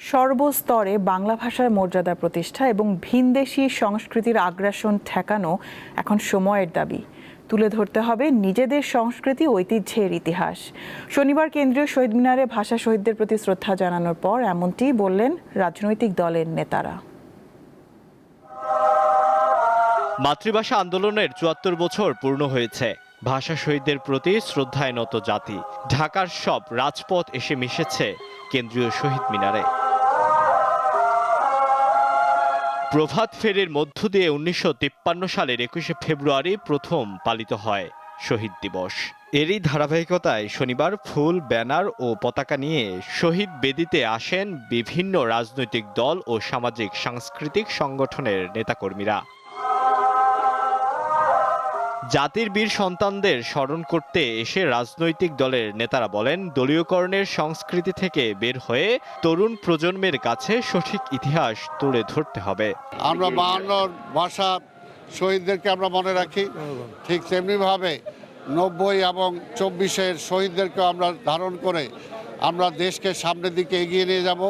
সর্বস্তরে বাংলা ভাষার মর্যাদা প্রতিষ্ঠা এবং ভিনদেশি সংস্কৃতির আগ্রাসন ঠেকানো এখন সময়ের দাবি। তুলে ধরতে হবে নিজেদের সংস্কৃতি, ঐতিহ্যের ইতিহাস। শনিবার কেন্দ্রীয় শহীদ মিনারে ভাষা শহীদদের প্রতি শ্রদ্ধা জানানোর পর এমনটি বললেন রাজনৈতিক দলের নেতারা। মাতৃভাষা আন্দোলনের ৭৪ বছর পূর্ণ হয়েছে। ভাষা শহীদদের প্রতি শ্রদ্ধায় নত জাতি ঢাকার সব রাজপথ এসে মিশেছে কেন্দ্রীয় শহীদ মিনারে। প্রভাত ফেরির মধ্য দিয়ে ১৯৫৩ সালের ২১শে ফেব্রুয়ারি প্রথম পালিত হয় শহীদ দিবস। এরই ধারাবাহিকতায় শনিবার ফুল, ব্যানার ও পতাকা নিয়ে শহীদ বেদিতে আসেন বিভিন্ন রাজনৈতিক দল ও সামাজিক সাংস্কৃতিক সংগঠনের নেতাকর্মীরা। জাতির বীর সন্তানদের স্মরণ করতে এসে রাজনৈতিক দলের নেতারা বলেন, দলীয়করণের সংস্কৃতি থেকে বের হয়ে তরুণ প্রজন্মের কাছে সঠিক ইতিহাস তুলে ধরতে হবে। আমরা ৫২ ভাষা শহীদদেরকে আমরা মনে রাখি, ঠিক তেমনিভাবে ৯০ এবং ২৪-এর শহীদদেরকেও আমরা ধারণ করে আমরা দেশকে সামনের দিকে এগিয়ে নিয়ে যাব।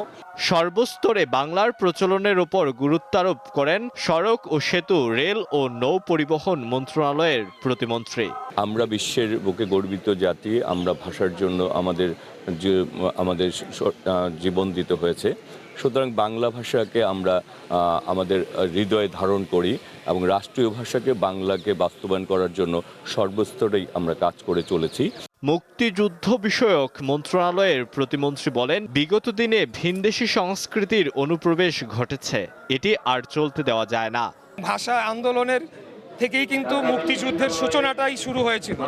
সর্বস্তরে বাংলার প্রচলনের ওপর গুরুত্ব আরোপ করেন সড়ক ও সেতু, রেল ও নৌ পরিবহন মন্ত্রণালয়ের প্রতিমন্ত্রী। আমরা বিশ্বের বুকে গর্বিত জাতি, আমরা ভাষার জন্য আমাদের জীবন দিতে হয়েছে। সুতরাং বাংলা ভাষাকে আমরা আমাদের হৃদয়ে ধারণ করি এবং রাষ্ট্রীয় ভাষাকে বাংলাকে বাস্তবায়ন করার জন্য সর্বস্তরেই আমরা কাজ করে চলেছি। মুক্তিযুদ্ধ বিষয়ক মন্ত্রণালয়ের প্রতিমন্ত্রী বলেন, বিগত দিনে ভিনদেশি সংস্কৃতির অনুপ্রবেশ ঘটেছে, এটি আর চলতে দেওয়া যায় না। ভাষা আন্দোলনের থেকেই কিন্তু মুক্তিযুদ্ধের সূচনাটাই শুরু হয়েছিল,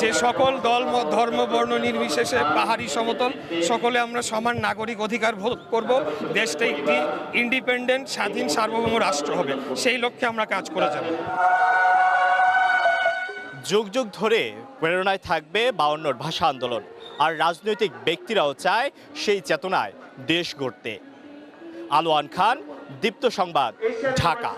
যে সকল দল, ধর্ম, বর্ণ নির্বিশেষে পাহাড়ি সমতল সকলে আমরা সমান নাগরিক অধিকার ভোগ করব, দেশটা একটি ইন্ডিপেন্ডেন্ট স্বাধীন সার্বভৌম রাষ্ট্র হবে, সেই লক্ষ্যে আমরা কাজ করে যাব। যুগ যুগ ধরে প্রেরণায় থাকবে ৫২ ভাষা আন্দোলন, আর রাজনৈতিক ব্যক্তিরাও চায় সেই চেতনায় দেশ গড়তে। আলোয়ান খান, দীপ্ত সংবাদ, ঢাকা।